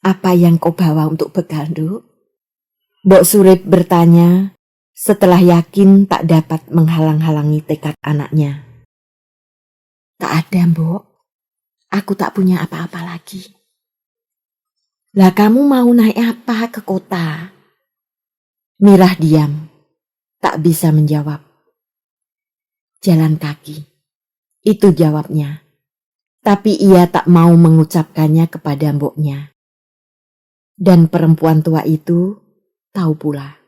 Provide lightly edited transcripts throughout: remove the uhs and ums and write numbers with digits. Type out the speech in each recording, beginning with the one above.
Apa yang kau bawa untuk bekal, Nduk? Mbok Surip bertanya setelah yakin tak dapat menghalang-halangi tekad anaknya. Tak ada, Mbok. Aku tak punya apa-apa lagi. Lah kamu mau naik apa ke kota? Mirah diam, tak bisa menjawab. Jalan kaki, itu jawabnya. Tapi ia tak mau mengucapkannya kepada mboknya. Dan perempuan tua itu tahu pula.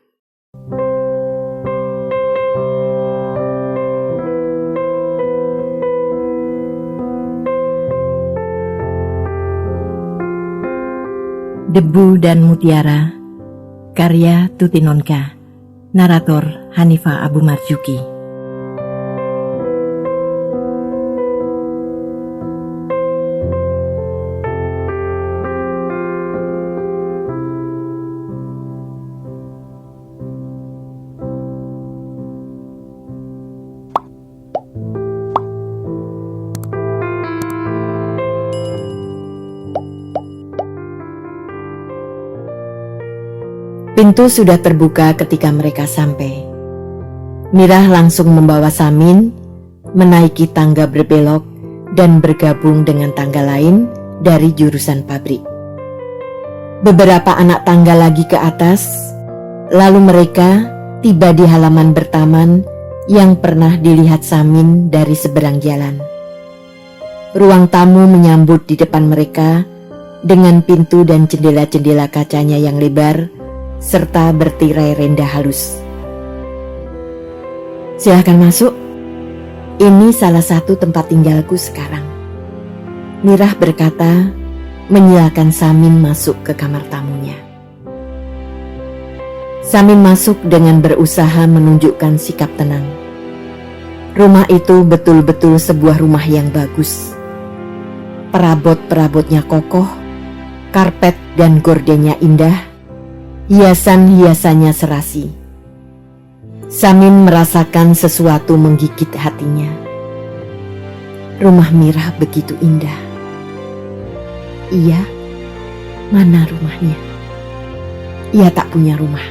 Debu dan Mutiara, karya Tuti Nonka, narator Hanifah Abu Marzuki. Pintu sudah terbuka ketika mereka sampai. Mirah langsung membawa Samin menaiki tangga berbelok dan bergabung dengan tangga lain dari jurusan pabrik. Beberapa anak tangga lagi ke atas, lalu mereka tiba di halaman bertaman yang pernah dilihat Samin dari seberang jalan. Ruang tamu menyambut di depan mereka dengan pintu dan jendela-jendela kacanya yang lebar serta bertirai renda halus. Silahkan masuk. Ini salah satu tempat tinggalku sekarang. Mirah berkata, menyilakan Samin masuk ke kamar tamunya. Samin masuk dengan berusaha menunjukkan sikap tenang. Rumah itu betul-betul sebuah rumah yang bagus. Perabot-perabotnya kokoh, karpet dan gordennya indah, hiasan-hiasannya serasi. Samin merasakan sesuatu menggigit hatinya. Rumah Mirah begitu indah. Iya, mana rumahnya? Ia tak punya rumah.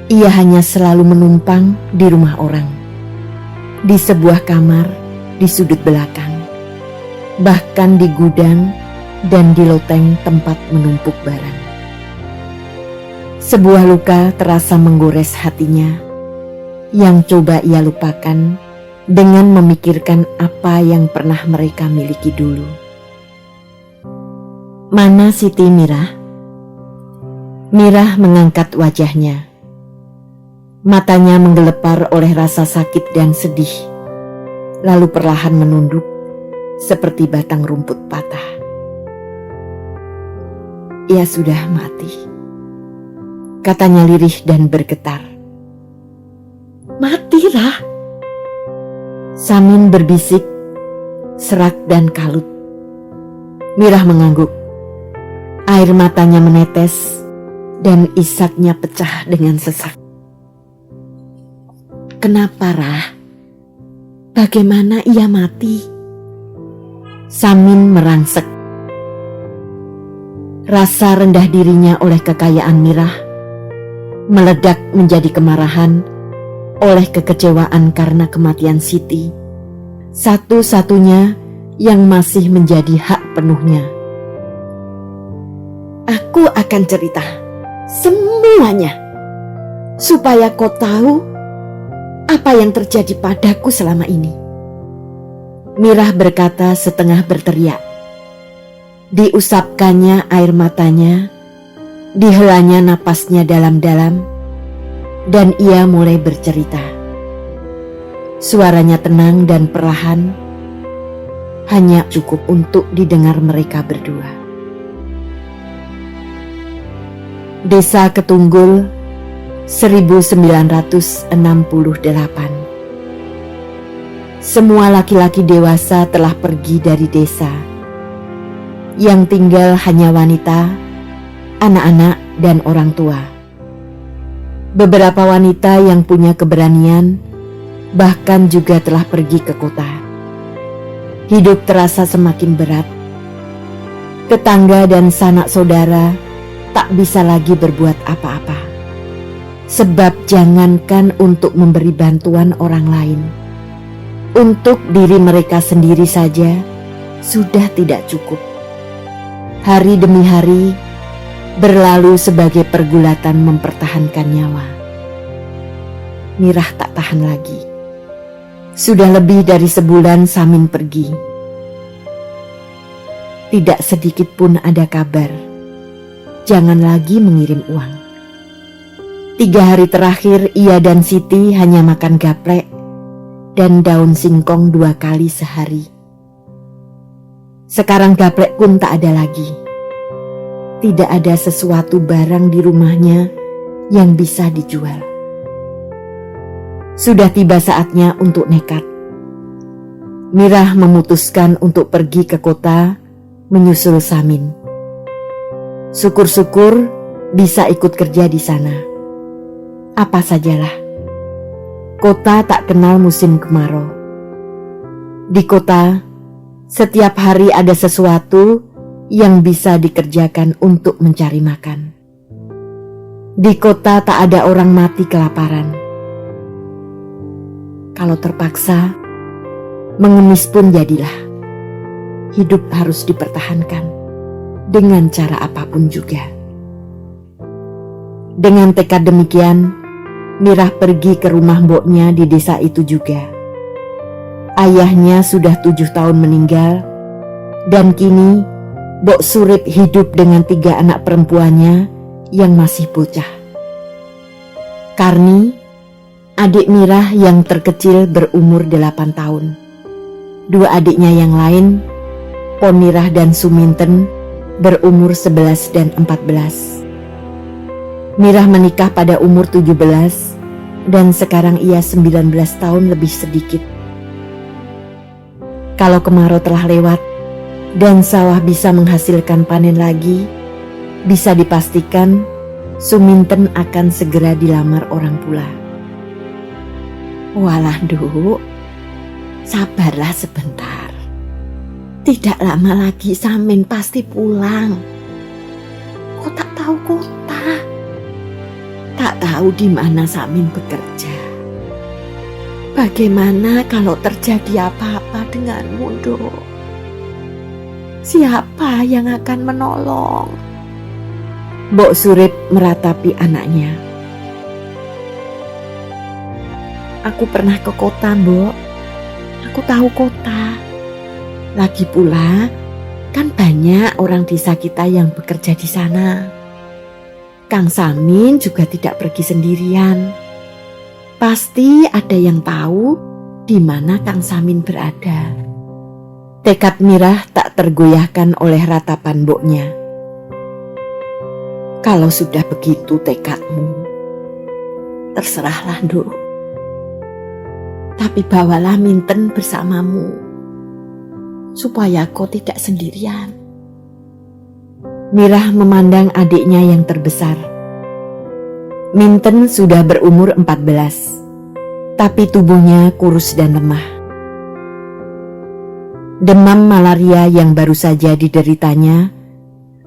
Ia hanya selalu menumpang di rumah orang, di sebuah kamar di sudut belakang, bahkan di gudang dan di loteng tempat menumpuk barang. Sebuah luka terasa menggores hatinya, yang coba ia lupakan dengan memikirkan apa yang pernah mereka miliki dulu. Mana Siti Mirah? Mirah mengangkat wajahnya. Matanya menggelepar oleh rasa sakit dan sedih, lalu perlahan menunduk seperti batang rumput patah. Ia sudah mati, katanya lirih dan bergetar. Matilah, Samin berbisik, serak dan kalut. Mirah mengangguk. Air matanya menetes dan isaknya pecah dengan sesak. Kenapa, Rah? Bagaimana ia mati? Samin merangsek. Rasa rendah dirinya oleh kekayaan Mirah meledak menjadi kemarahan oleh kekecewaan karena kematian Siti, satu-satunya yang masih menjadi hak penuhnya. Aku akan cerita semuanya supaya kau tahu apa yang terjadi padaku selama ini. Mirah berkata setengah berteriak. Diusapkannya air matanya, dihelanya napasnya dalam-dalam, dan ia mulai bercerita. Suaranya tenang dan perlahan, hanya cukup untuk didengar mereka berdua. Desa Ketunggul, 1968. Semua laki-laki dewasa telah pergi dari desa. Yang tinggal hanya wanita, anak-anak, dan orang tua. Beberapa wanita yang punya keberanian bahkan juga telah pergi ke kota. Hidup terasa semakin berat Tetangga dan sanak saudara tak bisa lagi berbuat apa-apa. Sebab jangankan untuk memberi bantuan orang lain, untuk diri mereka sendiri saja sudah tidak cukup. Hari demi hari berlalu sebagai pergulatan mempertahankan nyawa. Mirah tak tahan lagi. Sudah lebih dari sebulan Samin pergi. Tidak sedikit pun ada kabar. Jangan lagi mengirim uang. 3 hari terakhir ia dan Siti hanya makan gaplek dan daun singkong 2 kali sehari. Sekarang gaplek pun tak ada lagi. Tidak ada sesuatu barang di rumahnya yang bisa dijual. Sudah tiba saatnya untuk nekat. Mirah memutuskan untuk pergi ke kota menyusul Samin. Syukur-syukur bisa ikut kerja di sana. Apa sajalah. Kota tak kenal musim kemarau. Di kota, setiap hari ada sesuatu yang bisa dikerjakan untuk mencari makan. Di kota tak ada orang mati kelaparan. Kalau terpaksa, mengemis pun jadilah. Hidup harus dipertahankan dengan cara apapun juga. Dengan tekad demikian, Mirah pergi ke rumah mboknya di desa itu juga. Ayahnya sudah 7 tahun meninggal, dan kini Mbok Surip hidup dengan 3 anak perempuannya yang masih bocah. Karni, adik Mirah yang terkecil berumur 8 tahun. 2 adiknya yang lain, Ponirah dan Suminten, berumur 11 dan 14. Mirah menikah pada umur 17 dan sekarang ia 19 tahun lebih sedikit. Kalau kemarau telah lewat dan sawah bisa menghasilkan panen lagi, bisa dipastikan Suminten akan segera dilamar orang pula. Walah Nduk, sabarlah sebentar. Tidak lama lagi Samin pasti pulang. Kok tak tahu kota? Tak tahu di mana Samin bekerja. Bagaimana kalau terjadi apa-apa denganmu, Nduk? Siapa yang akan menolong? Mbok Surip meratapi anaknya. Aku pernah ke kota, Mbok. Aku tahu kota. Lagi pula, kan banyak orang desa kita yang bekerja di sana. Kang Samin juga tidak pergi sendirian. Pasti ada yang tahu di mana Kang Samin berada. Tekad Mirah tak tergoyahkan oleh ratapan mboknya. Kalau sudah begitu tekadmu, terserahlah Nduk. Tapi bawalah Minten bersamamu, supaya kau tidak sendirian. Mirah memandang adiknya yang terbesar. Minten sudah berumur 14, tapi tubuhnya kurus dan lemah. Demam malaria yang baru saja dideritanya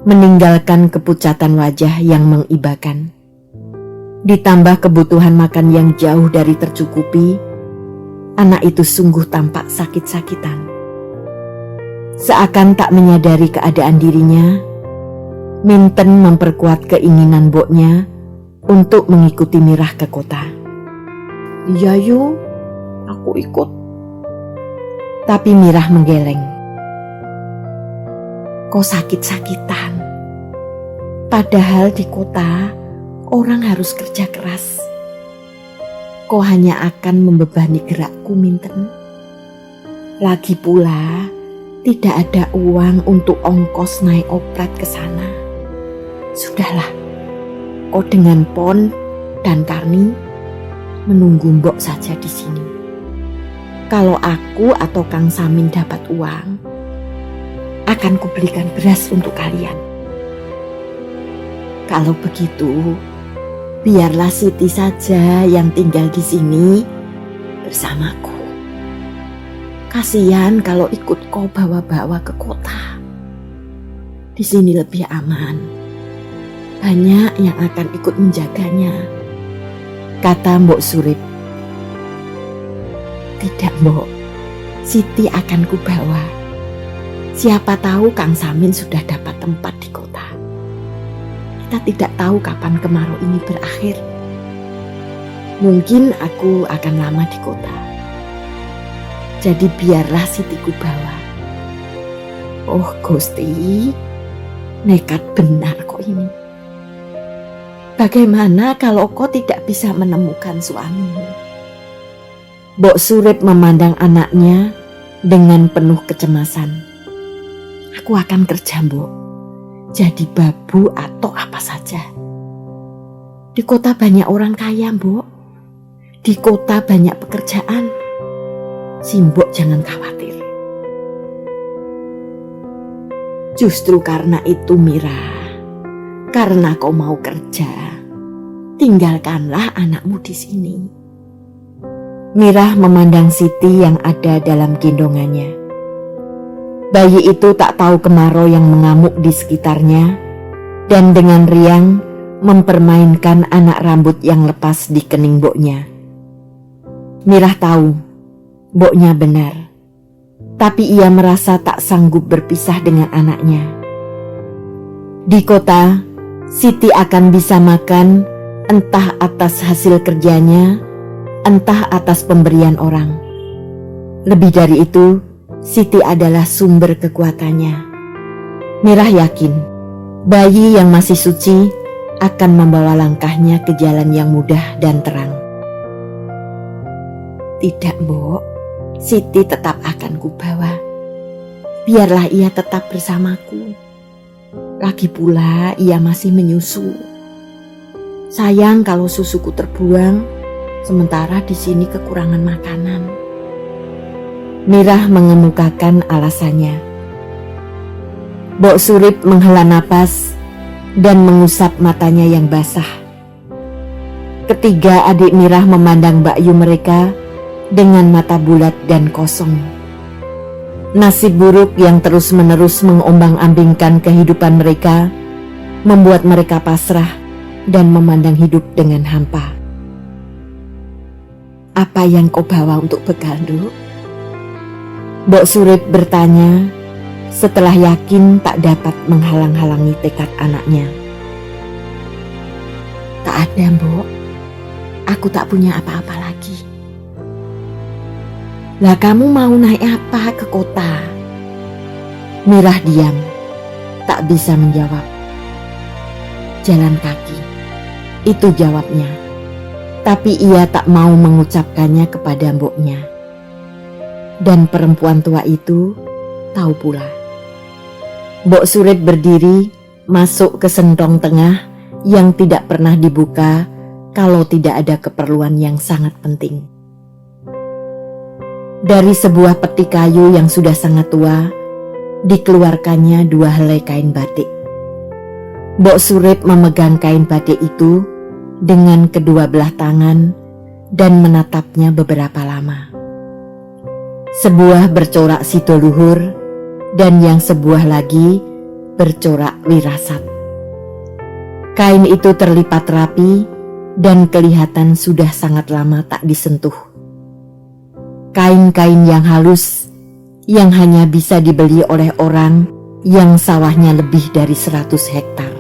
meninggalkan kepucatan wajah yang mengibakan. Ditambah kebutuhan makan yang jauh dari tercukupi, anak itu sungguh tampak sakit-sakitan. Seakan tak menyadari keadaan dirinya, Minten memperkuat keinginan mboknya untuk mengikuti Mirah ke kota. Iya yuk, aku ikut. Tapi Mirah menggeleng. Kau sakit-sakitan. Padahal di kota orang harus kerja keras. Kau hanya akan membebani gerakku, Minten. Lagi pula, tidak ada uang untuk ongkos naik oprat ke sana. Sudahlah, kau dengan Pon dan Karni menunggu mbok saja di sini. Kalau aku atau Kang Samin dapat uang, akan kubelikan beras untuk kalian. Kalau begitu, biarlah Siti saja yang tinggal di sini bersamaku. Kasihan kalau ikut kau bawa-bawa ke kota. Di sini lebih aman. Banyak yang akan ikut menjaganya, kata Mbok Surip. Tidak, Mbok. Siti akan kubawa. Siapa tahu Kang Samin sudah dapat tempat di kota. Kita tidak tahu kapan kemarau ini berakhir. Mungkin aku akan lama di kota. Jadi biarlah Siti kubawa. Oh Gusti, nekat benar kok ini. Bagaimana kalau kau tidak bisa menemukan suamimu? Mbok Surip memandang anaknya dengan penuh kecemasan. Aku akan kerja, Mbok. Jadi babu atau apa saja. Di kota banyak orang kaya, Mbok. Di kota banyak pekerjaan. Si Mbok jangan khawatir. Justru karena itu Mira, karena kau mau kerja, tinggalkanlah anakmu di sini. Mira memandang Siti yang ada dalam gendongannya. Bayi itu tak tahu kemarau yang mengamuk di sekitarnya dan dengan riang mempermainkan anak rambut yang lepas di kening mboknya. Mira tahu, mboknya benar. Tapi ia merasa tak sanggup berpisah dengan anaknya. Di kota, Siti akan bisa makan entah atas hasil kerjanya, entah atas pemberian orang. Lebih dari itu, Siti adalah sumber kekuatannya. Mirah yakin, bayi yang masih suci akan membawa langkahnya ke jalan yang mudah dan terang. Tidak, Mbok. Siti tetap akan kubawa. Biarlah ia tetap bersamaku. Lagi pula ia masih menyusu. Sayang kalau susuku terbuang, sementara di sini kekurangan makanan. Mirah mengemukakan alasannya. Mbok Surip menghela napas dan mengusap matanya yang basah. Ketiga adik Mirah memandang bakyu mereka dengan mata bulat dan kosong. Nasib buruk yang terus-menerus mengombang-ambingkan kehidupan mereka membuat mereka pasrah dan memandang hidup dengan hampa. Apa yang kau bawa untuk bekal, Nduk? Mbok Surip bertanya setelah yakin tak dapat menghalang-halangi tekad anaknya. Tak ada, Mbok. Aku tak punya apa-apa lagi. Lah kamu mau naik apa ke kota? Mirah diam, tak bisa menjawab. Jalan kaki, itu jawabnya. Tapi ia tak mau mengucapkannya kepada mboknya. Dan perempuan tua itu tahu pula. Mbok Surip berdiri masuk ke sentong tengah yang tidak pernah dibuka kalau tidak ada keperluan yang sangat penting. Dari sebuah peti kayu yang sudah sangat tua, dikeluarkannya 2 helai kain batik. Mbok Surip memegang kain batik itu dengan kedua belah tangan dan menatapnya beberapa lama. Sebuah bercorak Sido Luhur dan yang sebuah lagi bercorak Wirasat. Kain itu terlipat rapi dan kelihatan sudah sangat lama tak disentuh. Kain-kain yang halus yang hanya bisa dibeli oleh orang yang sawahnya lebih dari 100 hektar.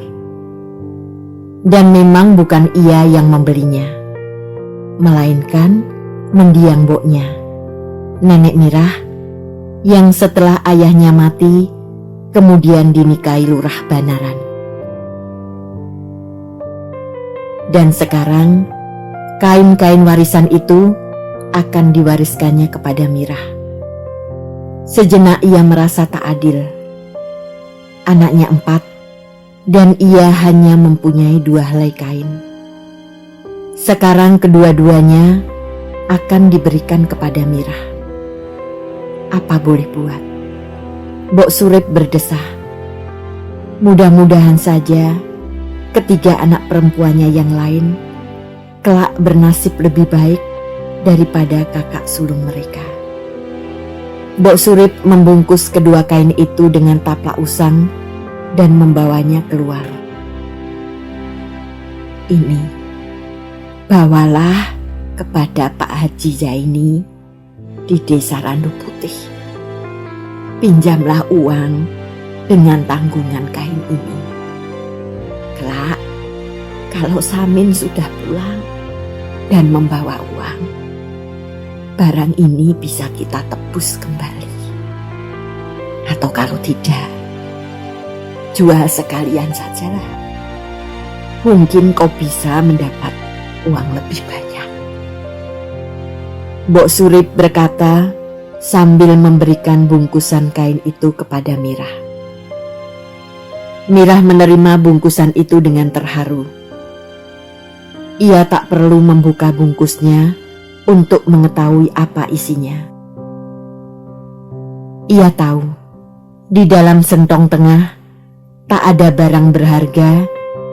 Dan memang bukan ia yang membelinya, melainkan mendiang mboknya, Nenek Mirah, yang setelah ayahnya mati kemudian dinikahi Lurah Banaran. Dan sekarang kain-kain warisan itu akan diwariskannya kepada Mirah. Sejenak ia merasa tak adil. Anaknya 4 dan ia hanya mempunyai 2 helai kain. Sekarang kedua-duanya akan diberikan kepada Mirah. Apa boleh buat? Mbok Surip berdesah. Mudah-mudahan saja ketiga anak perempuannya yang lain kelak bernasib lebih baik daripada kakak sulung mereka. Mbok Surip membungkus kedua kain itu dengan taplak usang dan membawanya keluar. Ini, bawalah kepada Pak Haji Zaini di Desa Randu Putih. Pinjamlah uang dengan tanggungan kain ini. Kelak, kalau Samin sudah pulang dan membawa uang, barang ini bisa kita tebus kembali. Atau kalau tidak, jual sekalian sajalah. Mungkin kau bisa mendapat uang lebih banyak. Mbok Surip berkata sambil memberikan bungkusan kain itu kepada Mirah. Mirah menerima bungkusan itu dengan terharu. Ia tak perlu membuka bungkusnya untuk mengetahui apa isinya. Ia tahu, di dalam sentong tengah tak ada barang berharga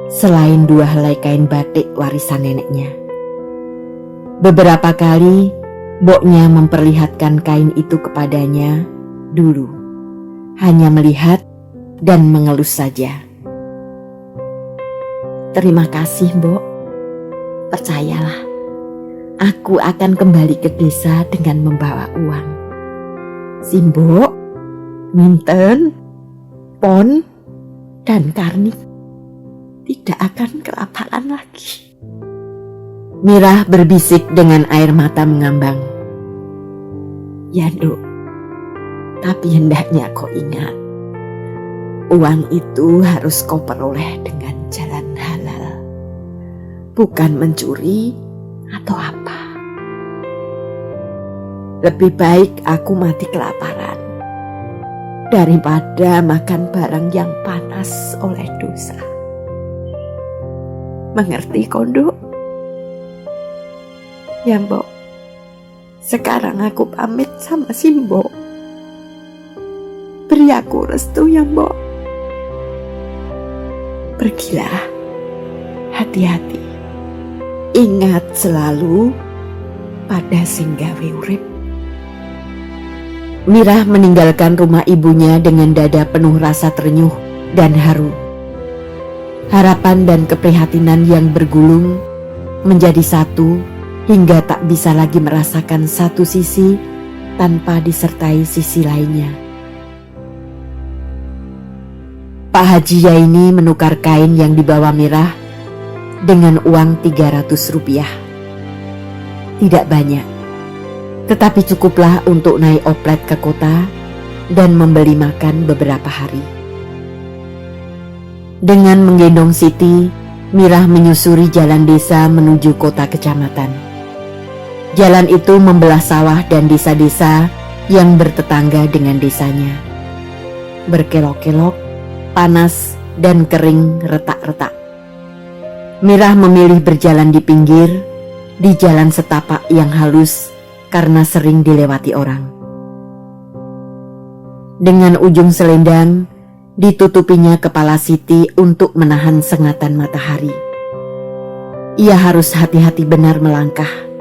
selain 2 helai kain batik warisan neneknya. Beberapa kali Mboknya memperlihatkan kain itu kepadanya dulu, hanya melihat dan mengelus saja. Terima kasih, Mbok. Percayalah, aku akan kembali ke desa dengan membawa uang. Si Mbok, Minten, Pon, dan Karni tidak akan kelaparan lagi. Mirah berbisik dengan air mata mengambang. Ya, Nduk, tapi hendaknya kau ingat, uang itu harus kau peroleh dengan jalan halal, bukan mencuri atau apa. Lebih baik aku mati kelaparan daripada makan barang yang panas oleh dosa. Mengerti, Nduk? Ya, Mbok. Sekarang aku pamit sama si Mbok. Beri aku restu ya, Mbok. Pergilah, hati-hati. Ingat selalu pada sing gawe urip. Mirah meninggalkan rumah ibunya dengan dada penuh rasa terenyuh dan haru. Harapan dan keprihatinan yang bergulung menjadi satu hingga tak bisa lagi merasakan satu sisi tanpa disertai sisi lainnya. Pak Haji Zaini menukar kain yang dibawa Mirah dengan uang 300 rupiah. Tidak banyak, tetapi cukuplah untuk naik oplet ke kota dan membeli makan beberapa hari. Dengan menggendong Siti, Mirah menyusuri jalan desa menuju kota kecamatan. Jalan itu membelah sawah dan desa-desa yang bertetangga dengan desanya. Berkelok-kelok, panas dan kering retak-retak. Mirah memilih berjalan di pinggir, di jalan setapak yang halus karena sering dilewati orang. Dengan ujung selendang, ditutupinya kepala Siti untuk menahan sengatan matahari. Ia harus hati-hati benar melangkah,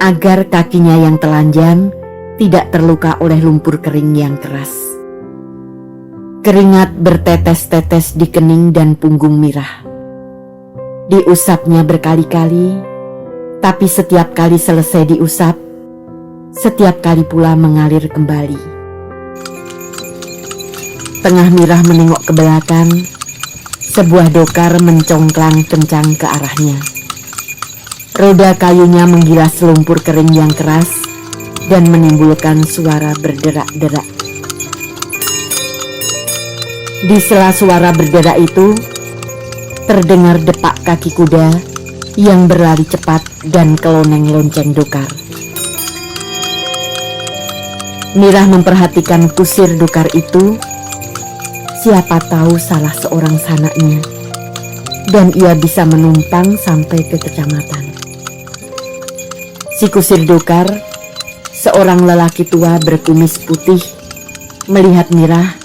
agar kakinya yang telanjang tidak terluka oleh lumpur kering yang keras. Keringat bertetes-tetes di kening dan punggung Mirah. Diusapnya berkali-kali, tapi setiap kali selesai diusap, setiap kali pula mengalir kembali. Tengah Mirah menengok ke belakang, sebuah dokar mencongklang kencang ke arahnya. Roda kayunya menggilas lumpur kering yang keras dan menimbulkan suara berderak-derak. Di sela suara berderak itu, terdengar depak kaki kuda yang berlari cepat dan keloneng lonceng dokar. Mirah memperhatikan kusir dokar itu. Siapa tahu salah seorang sanaknya, dan ia bisa menumpang sampai ke kecamatan. Si kusir dokar, seorang lelaki tua berkumis putih, melihat Mirah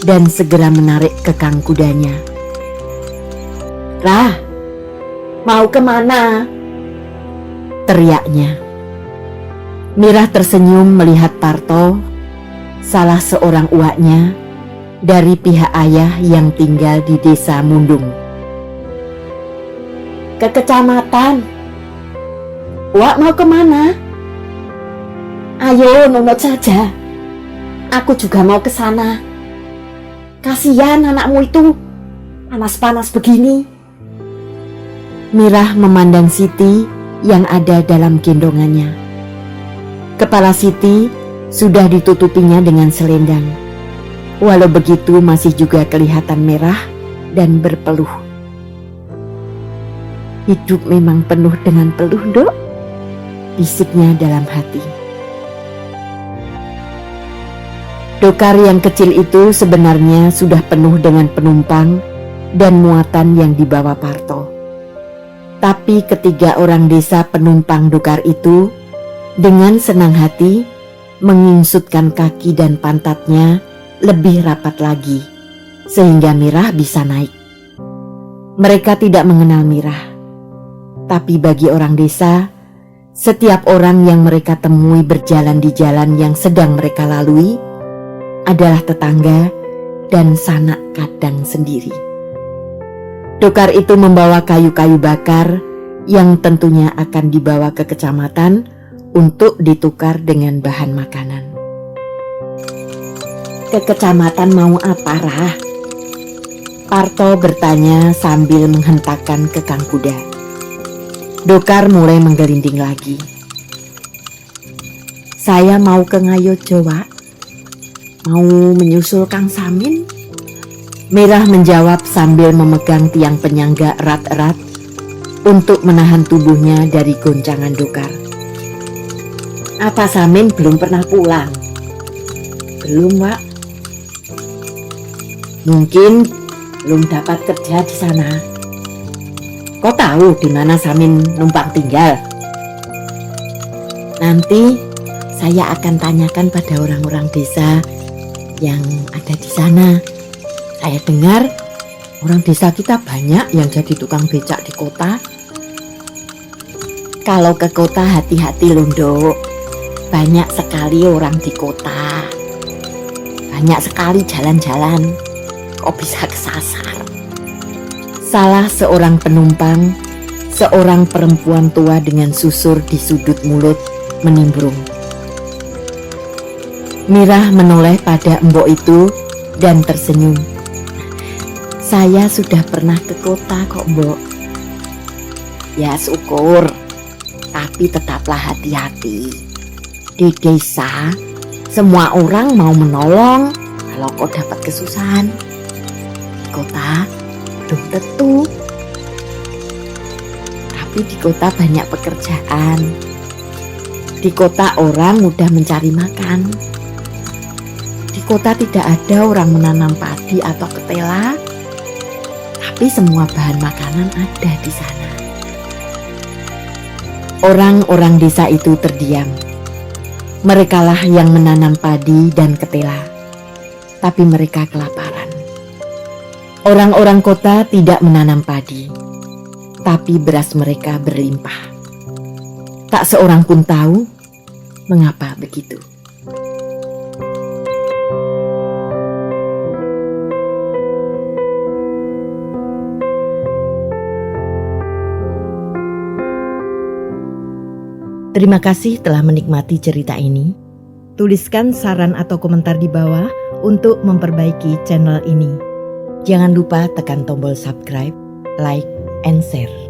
dan segera menarik kekang kudanya. "Rah, mau kemana?" teriaknya. Mirah tersenyum melihat Parto, salah seorang uaknya, dari pihak ayah yang tinggal di desa Mundung. Ke kecamatan. Wak mau kemana? Ayo nunut saja. Aku juga mau ke sana. Kasihan anakmu itu, panas-panas begini. Mirah memandang Siti yang ada dalam gendongannya. Kepala Siti sudah ditutupinya dengan selendang. Walau begitu masih juga kelihatan merah dan berpeluh. Hidup memang penuh dengan peluh, Dok, bisiknya dalam hati. Dokar yang kecil itu sebenarnya sudah penuh dengan penumpang dan muatan yang dibawa Parto. Tapi ketiga orang desa penumpang dokar itu dengan senang hati mengingsutkan kaki dan pantatnya lebih rapat lagi sehingga Mirah bisa naik. Mereka tidak mengenal Mirah, tapi bagi orang desa, setiap orang yang mereka temui berjalan di jalan yang sedang mereka lalui adalah tetangga dan sanak kadang sendiri. Dokar itu membawa kayu-kayu bakar yang tentunya akan dibawa ke kecamatan untuk ditukar dengan bahan makanan. Ke kecamatan mau apa, Rah? Parto bertanya sambil menghentakkan kekang kuda. Dokar mulai menggelinding lagi. Saya mau ke Ngayojo, Wak. Mau menyusul Kang Samin? Mirah menjawab sambil memegang tiang penyangga erat-erat untuk menahan tubuhnya dari goncangan dokar. Apa Samin belum pernah pulang? Belum, Wak. Mungkin belum dapat kerja di sana. Kau tahu di mana Samin numpang tinggal? Nanti saya akan tanyakan pada orang-orang desa yang ada di sana. Saya dengar orang desa kita banyak yang jadi tukang becak di kota. Kalau ke kota hati-hati loh, Nduk. Banyak sekali orang di kota. Banyak sekali jalan-jalan. Kok bisa kesasar? Salah seorang penumpang, seorang perempuan tua dengan susur di sudut mulut menimbrung. Mirah menoleh pada embok itu dan tersenyum. Saya sudah pernah ke kota kok, Mbok. Ya syukur, tapi tetaplah hati-hati. Di desa, semua orang mau menolong kalau kau dapat kesusahan. Di kota, belum tentu. Tapi di kota banyak pekerjaan. Di kota orang mudah mencari makan. Di kota tidak ada orang menanam padi atau ketela, tapi semua bahan makanan ada di sana. Orang-orang desa itu terdiam. Merekalah yang menanam padi dan ketela, tapi mereka kelaparan. Orang-orang kota tidak menanam padi, tapi beras mereka berlimpah. Tak seorang pun tahu mengapa begitu. Terima kasih telah menikmati cerita ini. Tuliskan saran atau komentar di bawah untuk memperbaiki channel ini. Jangan lupa tekan tombol subscribe, like, and share.